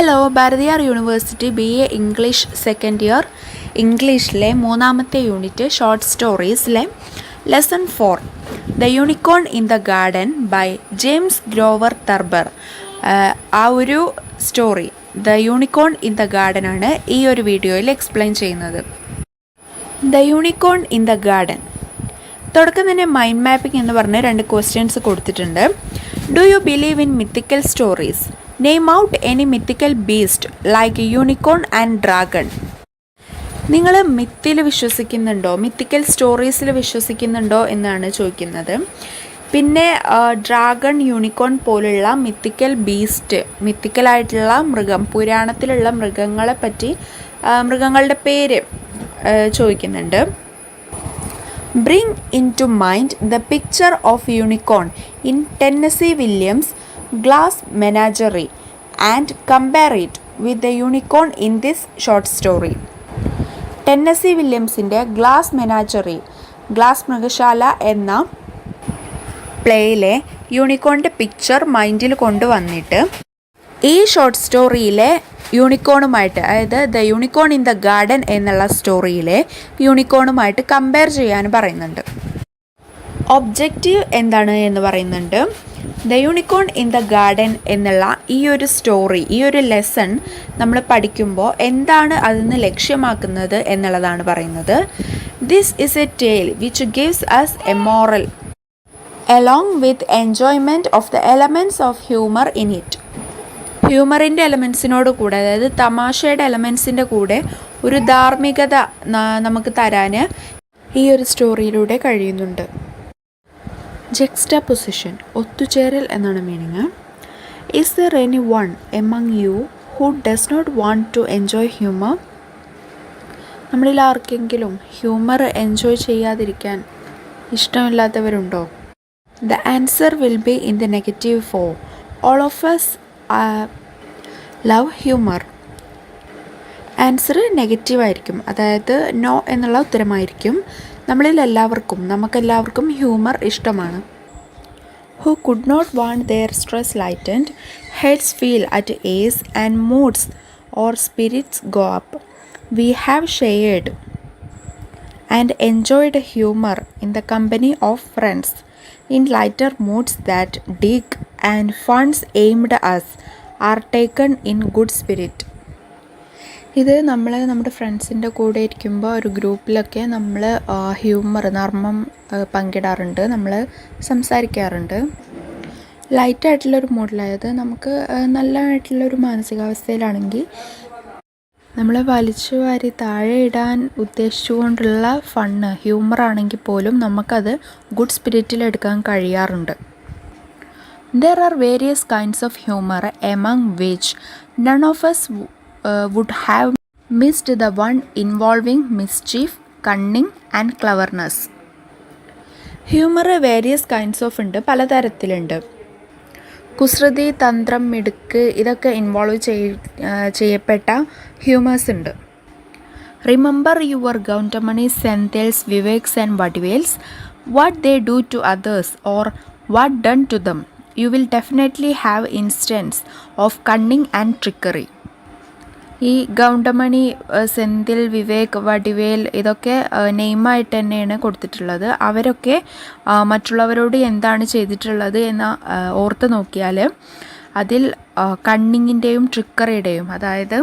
Hello, Bharathiar university BA English second year ഇംഗ്ലീഷിലെ മൂന്നാമത്തെ unit short സ്റ്റോറീസിലെ lesson 4 the unicorn in the garden by James Grover Thurber. ആ ഒരു story the unicorn in the garden ആണ് ഈ ഒരു വീഡിയോയിൽ എക്സ്പ്ലെയിൻ ചെയ്യുന്നത്. The unicorn in the garden. തുടക്കം തന്നെ മൈൻഡ് മാപ്പിംഗ് എന്ന് പറഞ്ഞ് 2 ക്വസ്റ്റ്യൻസ് കൊടുത്തിട്ടുണ്ട്. Do you believe in mythical stories? Name out any mythical beast like unicorn and dragon. നിങ്ങൾ മിത്തിൽ വിശ്വസിക്കുന്നുണ്ടോ, മിത്തിക്കൽ സ്റ്റോറീസിൽ വിശ്വസിക്കുന്നുണ്ടോ എന്നാണ് ചോദിക്കുന്നത്. പിന്നെ ഡ്രാഗൺ, യൂണിക്കോൺ പോലുള്ള മിത്തിക്കൽ ബീസ്റ്റ്, മിത്തിക്കലായിട്ടുള്ള മൃഗം, പുരാണത്തിലുള്ള മൃഗങ്ങളെ പറ്റി, മൃഗങ്ങളുടെ പേര് ചോദിക്കുന്നുണ്ട്. Bring in to mind the picture of unicorn in Tennessee Williams glass menagerie and compare it with the unicorn in this short story. Tennessee വില്യംസിൻ്റെ ഗ്ലാസ് മെനാജറി, ഗ്ലാസ് മൃഗശാല എന്ന പ്ലേയിലെ യൂണിക്കോണിൻ്റെ പിക്ചർ മൈൻഡിൽ കൊണ്ടുവന്നിട്ട് ഈ ഷോർട്ട് സ്റ്റോറിയിലെ യൂണിക്കോണുമായിട്ട്, അതായത് the unicorn in the garden എന്നുള്ള സ്റ്റോറിയിലെ യൂണിക്കോണുമായിട്ട് compare ചെയ്യാൻ പറയുന്നുണ്ട്. ഒബ്ജക്റ്റീവ് എന്താണ് എന്ന് പറയുന്നുണ്ട്. The unicorn in the garden എന്നുള്ള ഈ ഒരു സ്റ്റോറി, ഈ ഒരു ലെസൺ നമ്മൾ പഠിക്കുമ്പോൾ എന്താണ് അതിന് ലക്ഷ്യമാക്കുന്നത് എന്നുള്ളതാണ് പറയുന്നത്. This is a tale which gives us a moral along with enjoyment of the elements of humour in it. ഹ്യൂമറിൻ്റെ എലമെൻസിനോട് കൂടെ, അതായത് തമാശയുടെ എലമെൻസിൻ്റെ കൂടെ ഒരു ധാർമ്മികത നമുക്ക് തരാൻ ഈ ഒരു സ്റ്റോറിയിലൂടെ കഴിയുന്നുണ്ട്. ജെക്സ്റ്റാപൊസിഷൻ, ഒത്തുചേരൽ എന്നാണ് meaning. Is there any one among you who does not want to enjoy humour? നമ്മളിൽ ആർക്കെങ്കിലും ഹ്യൂമർ എൻജോയ് ചെയ്യാതിരിക്കാൻ ഇഷ്ടമില്ലാത്തവരുണ്ടോ? The answer will be in the negative form. All of us love humour. Answer നെഗറ്റീവായിരിക്കും, അതായത് no എന്നുള്ള ഉത്തരമായിരിക്കും. നമുക്കെല്ലാവർക്കും humour ഇഷ്ടമാണ്. Who could not want their stress lightened, heads feel at ease and moods or spirits go up. We have shared and enjoyed humour in the company of friends in lighter moods that dig and funds aimed us are taken in good spirit. ഇത് നമ്മുടെ ഫ്രണ്ട്സിൻ്റെ കൂടെ ഇരിക്കുമ്പോൾ ഒരു ഗ്രൂപ്പിലൊക്കെ നമ്മൾ നർമ്മം പങ്കിടാറുണ്ട്, നമ്മൾ സംസാരിക്കാറുണ്ട്. ലൈറ്റായിട്ടുള്ളൊരു മൂഡിലായത് നമുക്ക് നല്ലതായിട്ടുള്ളൊരു മാനസികാവസ്ഥയിലാണെങ്കിൽ നമ്മളെ വലിച്ചു വാരി താഴെ ഇടാൻ ഉദ്ദേശിച്ചുകൊണ്ടുള്ള ഹ്യൂമറാണെങ്കിൽ പോലും നമുക്കത് good സ്പിരിറ്റിലെടുക്കാൻ കഴിയാറുണ്ട്. There are various kinds of humor among which none of us would have missed the one involving mischief, cunning and cleverness. Humour various kinds of ഉണ്ട്, പലതരത്തിലുണ്ട്. കുസൃതി, തന്ത്രം, മിടുക്ക് ഇതൊക്കെ ഇൻവോൾവ് ചെയ്യപ്പെട്ട ഹ്യൂമേഴ്സ് ഉണ്ട്. Remember your Goundamanis, Senthils, Viveks and Vadivels. What they do to others or what done to them, you will definitely have instance of cunning and trickery. ഈ ഗൗണ്ടമണി, സെന്തിൽ, വിവേക്, വടിവേൽ ഇതൊക്കെ നെയിമായിട്ട് തന്നെയാണ് കൊടുത്തിട്ടുള്ളത്. അവരൊക്കെ മറ്റുള്ളവരോട് എന്താണ് ചെയ്തിട്ടുള്ളത് എന്ന് ഓർത്ത് നോക്കിയാൽ അതിൽ കണ്ണിങ്ങിൻ്റെയും ട്രിക്കറിയുടെയും, അതായത്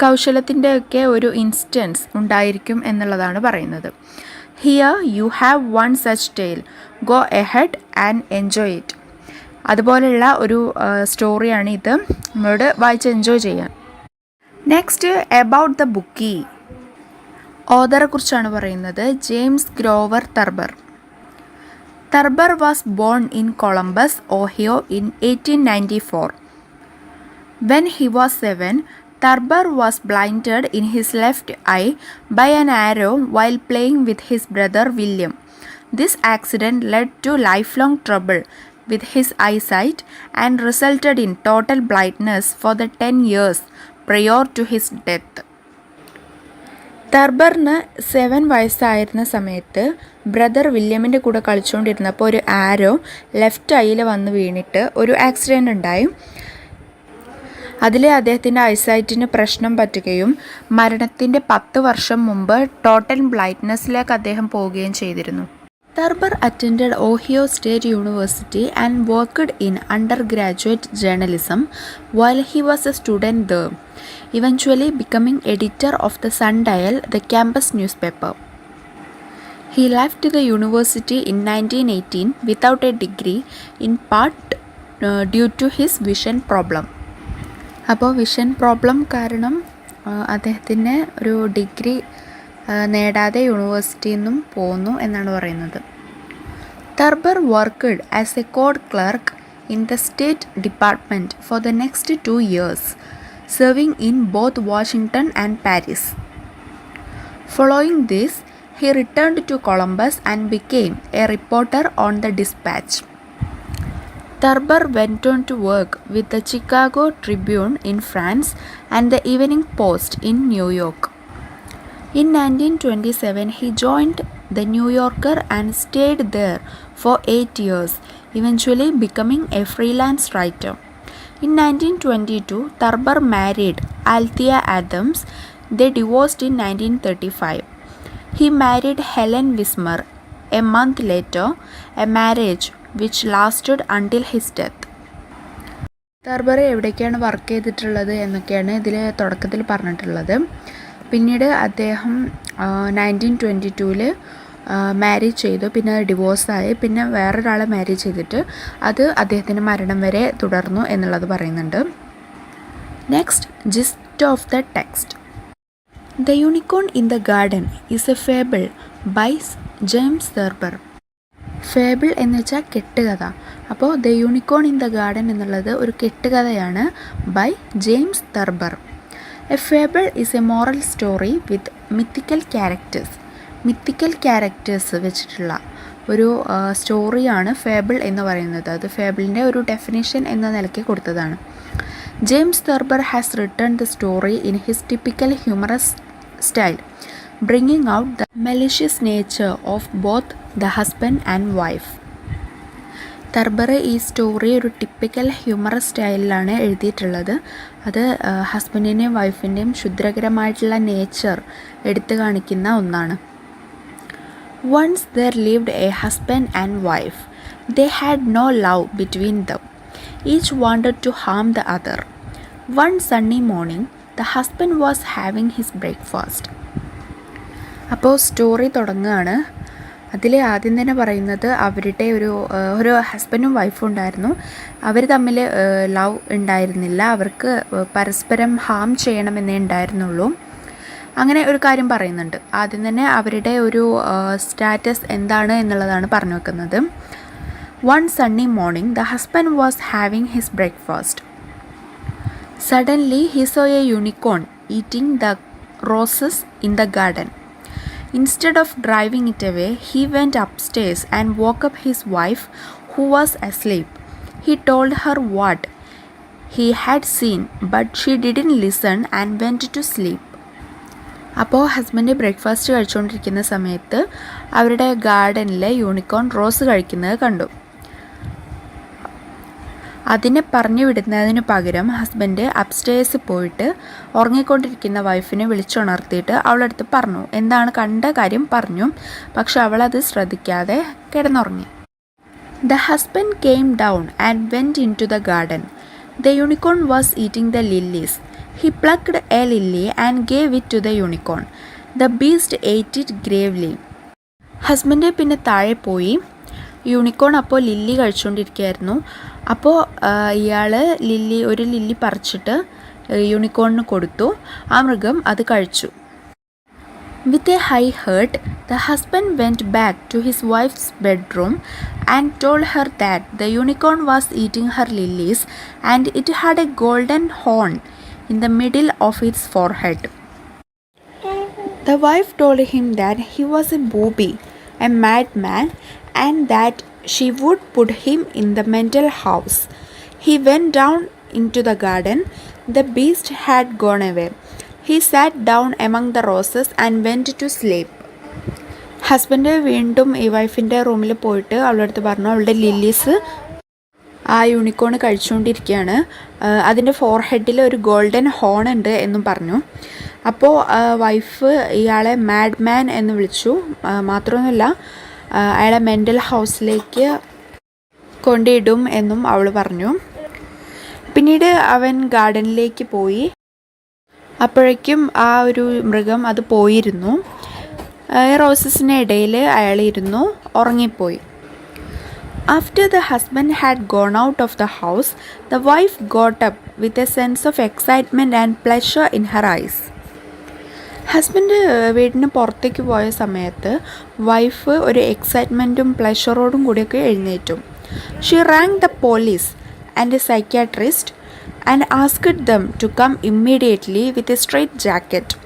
കൗശലത്തിൻ്റെയൊക്കെ ഒരു ഇൻസ്റ്റൻസ് ഉണ്ടായിരിക്കും എന്നുള്ളതാണ് പറയുന്നത്. Here you have one such tale. Go ahead and enjoy it. അതുപോലെയുള്ള ഒരു സ്റ്റോറിയാണ് ഇത്, നമ്മളോട് വായിച്ച് എൻജോയ് ചെയ്യാൻ. നെക്സ്റ്റ്, അബൌട്ട് ദ ബുക്കി. ഓഥറെ കുറിച്ചാണ് പറയുന്നത്. James Grover Thurber. Thurber was born in Columbus, Ohio in 1894. When he was 7, Tarbor was blinded in his left eye by an arrow while playing with his brother William. This accident led to lifelong trouble with his eyesight and resulted in total blindness for the 10 years prior to his death. തർബറിന് 7 വയസ്സായിരുന്ന സമയത്ത് brother വില്യമിൻ്റെ കൂടെ കളിച്ചുകൊണ്ടിരുന്നപ്പോൾ ഒരു ആരോ left ഐയിൽ വന്ന് വീണിട്ട് ഒരു accident ഉണ്ടായി. അതിൽ അദ്ദേഹത്തിൻ്റെ ഐസൈറ്റിന് പ്രശ്നം പറ്റുകയും മരണത്തിൻ്റെ 10 വർഷം മുമ്പ് ടോട്ടൽ ബ്ലൈൻഡ്നെസ്സിലേക്ക് അദ്ദേഹം പോവുകയും ചെയ്തിരുന്നു. Thurber attended Ohio State University and worked in undergraduate journalism while he was a student there, eventually becoming editor of the Sundial, the campus newspaper. He left the university in 1918 without a degree, in part due to his vision problem. അപ്പോൾ vision problem കാരണം അദ്ദേഹത്തിന് ഒരു degree നേടാതെ യൂണിവേഴ്സിറ്റിയിൽ നിന്നും പോന്നു എന്നാണ് പറയുന്നത്. Thurber worked as a court clerk in the State Department for the next 2 years, serving in both Washington and Paris. Following this, he returned to Columbus and became a reporter on the Dispatch. Thurber went on to work with the Chicago Tribune in France and the Evening Post in New York. In 1927, he joined the New Yorker and stayed there for 8 years, eventually becoming a freelance writer. In 1922, Thurber married Althea Adams. They divorced in 1935. He married Helen Wismer a month later, a marriage which lasted until his death. Thurber എവിടേക്കാണ് work ചെയ്തിട്ടുള്ളത് എന്നൊക്കെയാണ് ഇതിൽ തുടക്കത്തിൽ പറഞ്ഞിട്ടുള്ളത്. പിന്നീട് അദ്ദേഹം 1922 marriage ചെയ്തു, പിന്നെ ഡിവോഴ്സായി, പിന്നെ വേറൊരാളെ മാരേജ് ചെയ്തിട്ട് അത് അദ്ദേഹത്തിൻ്റെ മരണം വരെ തുടർന്നു എന്നുള്ളത് പറയുന്നുണ്ട്. Next, gist of the text. The unicorn in the garden is a fable by James Thurber. Fable എന്ന് വെച്ചാൽ കെട്ടുകഥ. അപ്പോൾ the unicorn in the garden എന്നുള്ളത് ഒരു കെട്ടുകഥയാണ് by James Thurber. A fable is a moral story with mythical characters. Mythical characters വെച്ചിട്ടുള്ള ഒരു സ്റ്റോറിയാണ് ഫേബിൾ എന്ന് പറയുന്നത്. അത് ഫേബിളിൻ്റെ ഒരു ഡെഫിനിഷൻ എന്ന നിലയ്ക്ക് കൊടുത്തതാണ്. James Thurber has written the story in his typical humorous style, bringing out the malicious nature of both the husband and wife. തെർബർ ഈ സ്റ്റോറി ഒരു ടിപ്പിക്കൽ ഹ്യൂമറസ് സ്റ്റൈലിലാണ് എഴുതിയിട്ടുള്ളത്. അത് ഹസ്ബൻഡിൻ്റെയും വൈഫിൻ്റെയും ക്ഷുദ്രകരമായിട്ടുള്ള നേച്ചർ എടുത്തു കാണിക്കുന്ന ഒന്നാണ്. Once there lived a husband and wife. They had no love between them. Each wanted to harm the other. One sunny morning, the husband was having his breakfast. അപ്പോൾ story തുടങ്ങുകയാണ്. അതിൽ ആദ്യം തന്നെ പറയുന്നത് അവരുടെ ഒരു ഹസ്ബൻഡും വൈഫും ഉണ്ടായിരുന്നു. അവർ തമ്മിൽ ലവ് ഉണ്ടായിരുന്നില്ല. അവർക്ക് പരസ്പരം ഹാം ചെയ്യണമെന്നേ ഉണ്ടായിരുന്നുള്ളൂ. അങ്ങനെ ഒരു കാര്യം പറയുന്നുണ്ട്. ആദ്യം തന്നെ അവരുടെ ഒരു സ്റ്റാറ്റസ് എന്താണ് എന്നുള്ളതാണ് പറഞ്ഞു വെക്കുന്നത്. One Sunny morning the husband was having his breakfast. Suddenly he saw a unicorn eating the roses in the garden. Instead of driving it away, he went upstairs and woke up his wife, who was asleep. He told her what he had seen, but she didn't listen and went to sleep. അപ്പോൾ husband breakfast കഴിച്ചുകൊണ്ടിരിക്കുന്ന സമയത്ത് അവരുടെ ഗാർഡനിലെ unicorn rose കഴിക്കുന്നത് കണ്ടു. അതിനെ പറഞ്ഞു വിടുന്നതിന് പകരം husband upstairs പോയിട്ട് ഉറങ്ങിക്കൊണ്ടിരിക്കുന്ന വൈഫിനെ വിളിച്ചുണർത്തിയിട്ട് അവളടുത്ത് പറഞ്ഞു, എന്താണ് കണ്ട കാര്യം പറഞ്ഞു. പക്ഷെ അവളത് ശ്രദ്ധിക്കാതെ കിടന്നുറങ്ങി. The husband came down and went into the garden. The unicorn was eating the lilies. He plucked a lily and gave it to the unicorn. The beast ate it gravely. Husband പിന്നെ താഴെ പോയി. Unicorn അപ്പോൾ lily കഴിച്ചുകൊണ്ടിരിക്കുകയായിരുന്നു. അപ്പോൾ ഇയാൾ ഒരു lily പറിച്ചിട്ട് യൂണിക്കോണിന് കൊടുത്തു. ആ മൃഗം അത് കഴിച്ചു. With a high heart the husband went back to his wife's bedroom and told her that the unicorn was eating her lilies and it had a golden horn in the middle of its forehead. The wife told him that he was a booby, a mad man, and that she would put him in the mental house. He went down into the garden. The beast had gone away. He sat down among the roses and went to sleep. Husband വീണ്ടും ഈ വൈഫിൻ്റെ റൂമിൽ പോയിട്ട് അവളുടെ അടുത്ത് പറഞ്ഞു അവളുടെ lilies ആ യൂണിക്കോൺ കഴിച്ചുകൊണ്ടിരിക്കുകയാണ്. അതിൻ്റെ ഫോർഹെഡിൽ ഒരു ഗോൾഡൻ ഹോൺ ഉണ്ട് എന്നും പറഞ്ഞു. അപ്പോൾ വൈഫ് ഇയാളെ മാഡ് മാൻ എന്ന് വിളിച്ചു. മാത്രമൊന്നുമല്ല, അയാളെ മെൻ്റൽ ഹൗസിലേക്ക് കൊണ്ടിടും എന്നും അവൾ പറഞ്ഞു. പിന്നീട് അവൻ ഗാർഡനിലേക്ക് പോയി. അപ്പോഴേക്കും ആ ഒരു മൃഗം അത് പോയിരുന്നു. റോസസിന് ഇടയിൽ അയാൾ ഇരുന്നു ഉറങ്ങിപ്പോയി. After the husband had gone out of the house, the wife got up with a sense of excitement and pleasure in her eyes. Husband വീടിന് പുറത്തേക്ക് പോയ സമയത്ത് വൈഫ് ഒരു എക്സൈറ്റ്മെൻറ്റും പ്ലഷറോടും കൂടിയൊക്കെ എഴുന്നേറ്റു. She rang the police and a psychiatrist and asked them to come immediately with a straitjacket.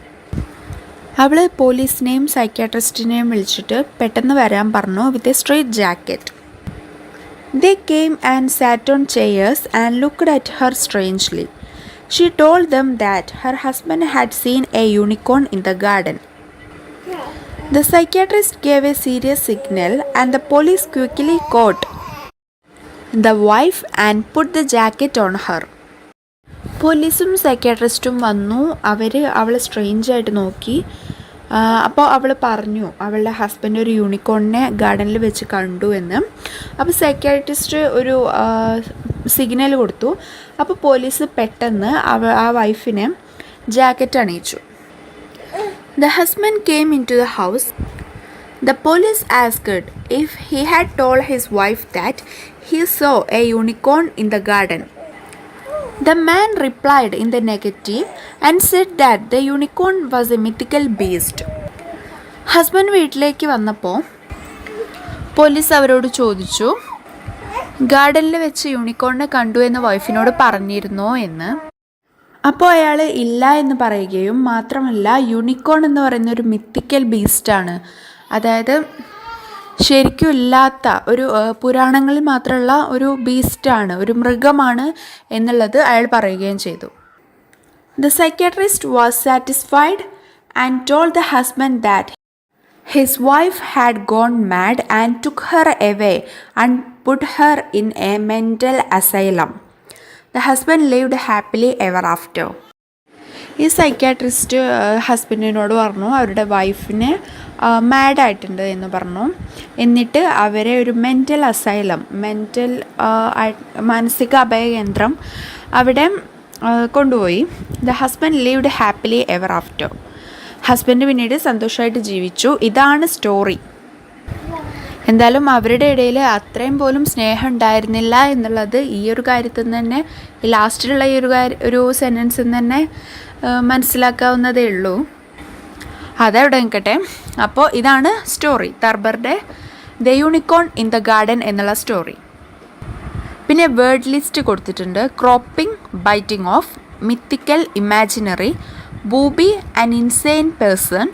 അവൾ പോലീസിനെയും സൈക്യാട്രിസ്റ്റിനെയും വിളിച്ചിട്ട് പെട്ടെന്ന് വരാൻ പറഞ്ഞു, with a straitjacket. They came and sat on chairs and looked at her strangely. She told them that her husband had seen a unicorn in the garden. The psychiatrist gave a serious signal and the police quickly caught the wife and put the jacket on her. പോലീസും സൈക്യാട്രിസ്റ്റും വന്നു. അവളെ സ്ട്രേഞ്ചായിട്ട് നോക്കി. അപ്പോൾ അവൾ പറഞ്ഞു അവളുടെ husband ഒരു യൂണിക്കോണിനെ ഗാർഡനിൽ വെച്ച് കണ്ടു എന്ന്. അപ്പോൾ സൈക്യാട്രിസ്റ്റ് ഒരു സിഗ്നൽ കൊടുത്തു. അപ്പോൾ പോലീസ് പെട്ടെന്ന് ആ വൈഫിനെ ജാക്കറ്റ് അണിയിച്ചു. The husband came into the house. The police asked if he had told his wife that he saw a unicorn in the garden. The man replied in the negative and said that the unicorn was a mythical beast. Husband വീട്ടിലേക്ക് വന്നപ്പോൾ police അവരോട് ചോദിച്ചു, ഗാർഡനിൽ വെച്ച് യൂണിക്കോണിനെ കണ്ടു എന്ന് വൈഫിനോട് പറഞ്ഞിരുന്നോ എന്ന്. അപ്പോൾ അയാൾ ഇല്ല എന്ന് പറയുകയും മാത്രമല്ല യൂണിക്കോൺ എന്ന് പറയുന്ന ഒരു മിത്തിക്കൽ ബീസ്റ്റാണ്, അതായത് ശരിക്കും ഇല്ലാത്ത ഒരു പുരാണങ്ങളിൽ മാത്രമുള്ള ഒരു ബീസ്റ്റാണ്, ഒരു മൃഗമാണ് എന്നുള്ളത് അയാൾ പറയുകയും ചെയ്തു. The psychiatrist was satisfied and told the husband that his wife had gone mad and took her away and put her in a mental asylum. The husband lived happily ever after. ഈ psychiatrist ഹസ്ബൻഡിനോട് പറഞ്ഞു അവരുടെ വൈഫിന് മാഡായിട്ടുണ്ട് എന്ന് പറഞ്ഞു. എന്നിട്ട് അവരെ ഒരു മെൻ്റൽ അസൈലം, മാനസിക അഭയകേന്ദ്രം അവിടെ കൊണ്ടുപോയി. The husband lived happily ever after. Husband പിന്നീട് സന്തോഷമായിട്ട് ജീവിച്ചു. ഇതാണ് സ്റ്റോറി. എന്തായാലും അവരുടെ ഇടയിൽ അത്രയും പോലും സ്നേഹം ഉണ്ടായിരുന്നില്ല എന്നുള്ളത് ഈ ഒരു കാര്യത്തിൽ നിന്ന് തന്നെ, ഈ ലാസ്റ്റിലുള്ള ഈ ഒരു സെൻറ്റൻസിൽ നിന്ന് തന്നെ മനസ്സിലാക്കാവുന്നതേ ഉള്ളൂ. അതവിടെ നിൽക്കട്ടെ. അപ്പോൾ ഇതാണ് സ്റ്റോറി, തർബറുടെ the unicorn in the garden എന്നുള്ള സ്റ്റോറി. പിന്നെ വേർഡ് ലിസ്റ്റ് കൊടുത്തിട്ടുണ്ട്. Cropping, biting off, mythical, imaginary, booby, an insane person,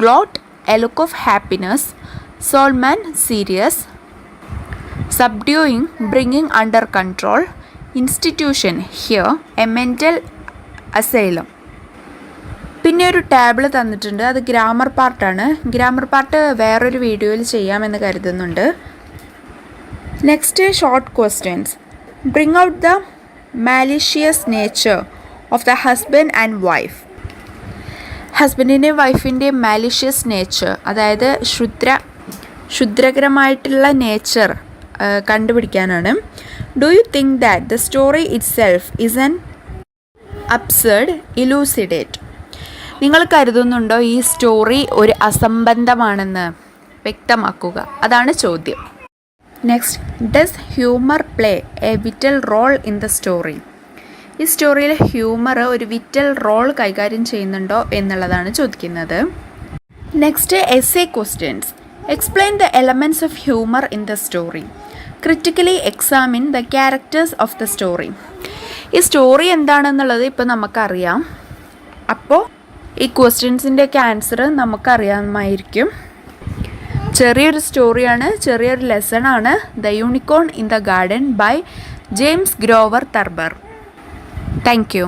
gloat, a look of happiness, solemn, serious, subduing, bringing under control, institution, here, a mental asylum. പിന്നെ ഒരു table തന്നിട്ടുണ്ട്, അത് grammar പാർട്ടാണ്. Grammar part വേറൊരു വീഡിയോയിൽ ചെയ്യാമെന്ന് കരുതുന്നുണ്ട്. Next short questions. Bring out the malicious nature of the husband and wife. ഹസ്ബൻഡിൻ്റെയും വൈഫിൻ്റെയും മാലിഷ്യസ് നേച്ചർ, അതായത് ക്ഷുദ്രകരമായിട്ടുള്ള നേച്ചർ കണ്ടുപിടിക്കാനാണ്. Do you think that the story itself is an absurd, elucidate. നിങ്ങൾ കരുതുന്നുണ്ടോ ഈ സ്റ്റോറി ഒരു അസംബന്ധമാണെന്ന്? വ്യക്തമാക്കുക, അതാണ് ചോദ്യം. Next, does humour play a vital role in the story. ഈ സ്റ്റോറിയിൽ ഹ്യൂമർ ഒരു വിറ്റൽ റോൾ കൈകാര്യം ചെയ്യുന്നുണ്ടോ എന്നുള്ളതാണ് ചോദിക്കുന്നത്. Next, essay questions. Explain the elements of humour in the story. Critically examine the characters of the story. ഈ story എന്താണെന്നുള്ളത് ഇപ്പോൾ നമുക്കറിയാം. അപ്പോൾ ഈ ക്വസ്റ്റ്യൻസിൻ്റെയൊക്കെ ആൻസർ നമുക്കറിയാമായിരിക്കും. ചെറിയൊരു സ്റ്റോറിയാണ്, ചെറിയൊരു ലെസണാണ് the unicorn in the garden by James Grover Thurber. Thank U.